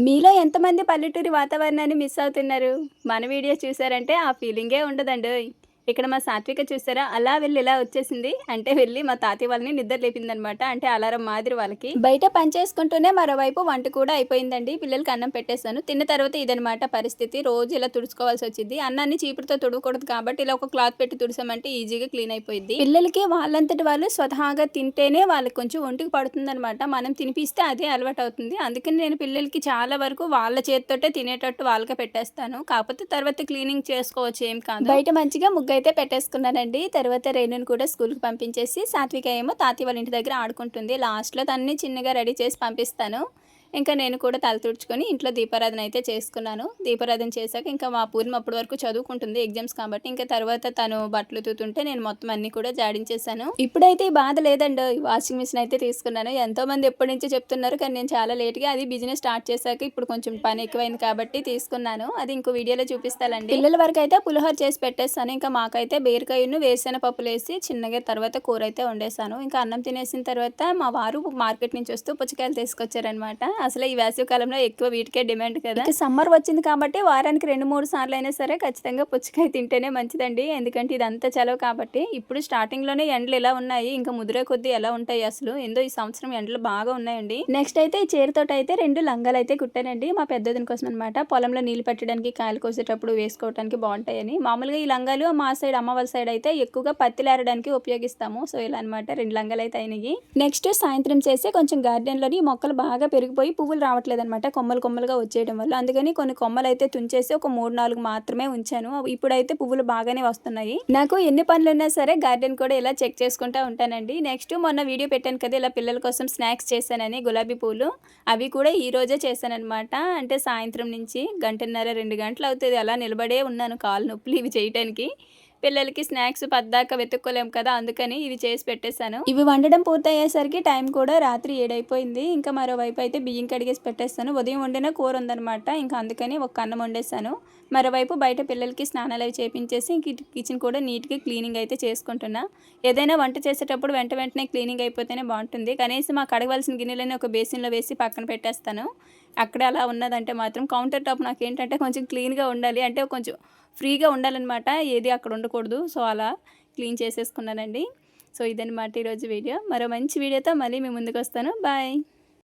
మీలో ఎంతమంది పల్లెటూరి వాతావరణాన్ని మిస్ అవుతున్నారు? మన వీడియో చూసారంటే ఆ ఫీలింగే ఉండదండోయ్! ఇక్కడ మా సాత్విక చూసారా అలా వెళ్ళి ఇలా వచ్చేసింది. అంటే వెళ్ళి మా తాతయ్య వాళ్ళని నిద్ర లేపిందనమాట. అంటే అలారం మాదిరి వాళ్ళకి. బయట పని చేసుకుంటూనే మరోవైపు వంట కూడా అయిపోయిందండి. పిల్లలకి అన్నం పెట్టేసాను. తిన్న తర్వాత ఇదనమాట పరిస్థితి. రోజు ఇలా తుడుచుకోవాల్సొచ్చిద్ది. అన్నాన్ని చీపురుతో తుడవకూడదు కాబట్టి ఇలా ఒక క్లాత్ పెట్టి తుడిసామంటే ఈజీగా క్లీన్ అయిపోయిద్ది. పిల్లలకి వాళ్ళంతట వాళ్ళు స్వతహాగా తింటేనే వాళ్ళకి కొంచెం ఒంటికి పడుతుందనమాట. మనం తినిపిస్తే అదే అలవాటవుతుంది. అందుకని నేను పిల్లలకి చాలా వరకు వాళ్ళ చేత్తోటే తినేటట్టు వాళ్ళకే పెట్టేస్తాను. కాకపోతే తర్వాత క్లీనింగ్ చేసుకోవచ్చు ఏం కాదు. బయట మంచిగా ముగ్గయితే పెట్టేసుకున్నానండి. తర్వాత రేణుని కూడా స్కూల్‌కి పంపించేసి సాత్విక ఏమో తాతయ్య వాళ్ళ ఇంటి దగ్గర ఆడుకుంటుంది. లాస్ట్‌లో తనని చిన్నగా రెడీ చేసి పంపిస్తాను. ఇంకా నేను కూడా తల తుడుచుకొని ఇంట్లో దీపారాధన అయితే చేసుకున్నాను. దీపారాధన చేశాక ఇంకా మా పూర్ణిమ అప్పటి వరకు చదువుకుంటుంది ఎగ్జామ్స్ కాబట్టి. ఇంకా తర్వాత తను బట్టలు ఉతుకుతుంటే నేను మొత్తం అన్నీ కూడా జాడించేశాను. ఇప్పుడైతే ఈ బాధ లేదండోయ్! వాషింగ్ మిషన్ అయితే తీసుకున్నాను. ఎంతోమంది ఎప్పటినుంచో చెప్తున్నారు. కానీ నేను చాలా లేట్‌గా అది బిజినెస్ స్టార్ట్ చేశాక ఇప్పుడు కొంచెం పని ఎక్కువైంది కాబట్టి తీసుకున్నాను. అది ఇంకో వీడియోలో చూపిస్తానండి. పిల్లల వరకైతే పులిహోర చేసి పెట్టేస్తాను. ఇంకా మాకైతే బీరకాయను వేరుశెనగ పప్పులేసి చిన్నగా తర్వాత కూర అయితే వండేసాను. ఇంకా అన్నం తినేసిన తర్వాత మా వారు మార్కెట్ నుంచి వస్తూ పుచ్చకాయలు తీసుకొచ్చారనమాట. అసలే ఈ వేసవి కాలంలో ఎక్కువ వీటికే డిమాండ్ కదా! ఇక సమ్మర్ వచ్చింది కాబట్టి వారానికి 2, 3 సార్లు అయినా సరే ఖచ్చితంగా పుచ్చకాయ తింటేనే మంచిదండి. ఎందుకంటే ఇదంతా చలవ కాబట్టి. ఇప్పుడు స్టార్టింగ్‌లోనే ఎండలు ఇలా ఉన్నాయి. ఇంకా ముదిరే కొద్దీ ఎలా ఉంటాయి అసలు. ఏందో ఈ సంవత్సరం ఎండలు బాగా ఉన్నాయండి. నెక్స్ట్ అయితే ఈ చీరతోటైతే 2 లంగాలైతే కుట్టానండి. మా పెద్దొదిన కోసం అనమాట. పొలంలో నీళ్లు పెట్టడానికి, కాయలు కోసేటప్పుడు వేసుకోవడానికి బావుంటాయని. మామూలుగా ఈ లంగాలు మా సైడ్ అమ్మ వాళ్ళ సైడ్ అయితే ఎక్కువగా పత్తిలేరడానికి ఉపయోగిస్తాము. సో, ఇలా అనమాట 2 లంగాలైతే అయినాయి. నెక్స్ట్ సాయంత్రం చేసి కొంచెం గార్డెన్‌లోని మొక్కలు బాగా పెరిగిపోయి పువ్వులు రావట్లేదనమాట. కొమ్మలు కొమ్మలుగా వచ్చేయడం వల్ల. అందుకని కొన్ని కొమ్మలైతే తుంచేసి ఒక 3, 4 మాత్రమే ఉంచాను. ఇప్పుడైతే పువ్వులు బాగానే వస్తున్నాయి. నాకు ఎన్ని పనులున్నా సరే గార్డెన్ కూడా ఇలా చెక్ చేసుకుంటా ఉంటానండి. నెక్స్ట్ మొన్న వీడియో పెట్టాను కదా! ఇలా పిల్లల కోసం స్నాక్స్ చేశానని గులాబీ పూలు. అవి కూడా ఈ రోజే చేశాననమాట. అంటే సాయంత్రం నుంచి గంటన్నర, 2 గంటలు అవుతది. అలా నిలబడే ఉన్నాను కాళ్ళు నొప్పులు ఇవి చేయటానికి. పిల్లలకి స్నాక్స్ పద్దాక వెతుక్కోలేము కదా! అందుకని ఇవి చేసి పెట్టేశాను. ఇవి వండడం పూర్తయ్యేసరికి టైం కూడా రాత్రి 7 అయిపోయింది. ఇంకా మరోవైపు అయితే బియ్యం కడిగేసి పెట్టేస్తాను. ఉదయం వండిన కూర ఉందనమాట. ఇంకా అందుకని ఒక అన్నం వండేసాను. మరోవైపు బయట పిల్లలకి స్నానాలు అవి చేపించేసి కిచెన్ కూడా నీట్‌గా క్లీనింగ్ అయితే చేసుకుంటున్నా. ఏదైనా వంట చేసేటప్పుడు వెంటనే క్లీనింగ్ అయిపోతేనే బావుంటుంది. కనీసం ఆ కడగవలసిన గిన్నెలన్నీ ఒక బేసిన్‌లో వేసి పక్కన పెట్టేస్తాను. అక్కడే అలా ఉన్నదంటే మాత్రం కౌంటర్ టాప్ నాకేంటంటే కొంచెం క్లీన్‌గా ఉండాలి. అంటే కొంచెం ఫ్రీగా ఉండాలనమాట. ఏది అక్కడ ఉండకూడదు. సో, అలా క్లీన్ చేసేసుకున్నానండి. సో, ఇదనమాట ఈరోజు వీడియో. మరో మంచి వీడియోతో మళ్ళీ మీ ముందుకొస్తాను. బాయ్.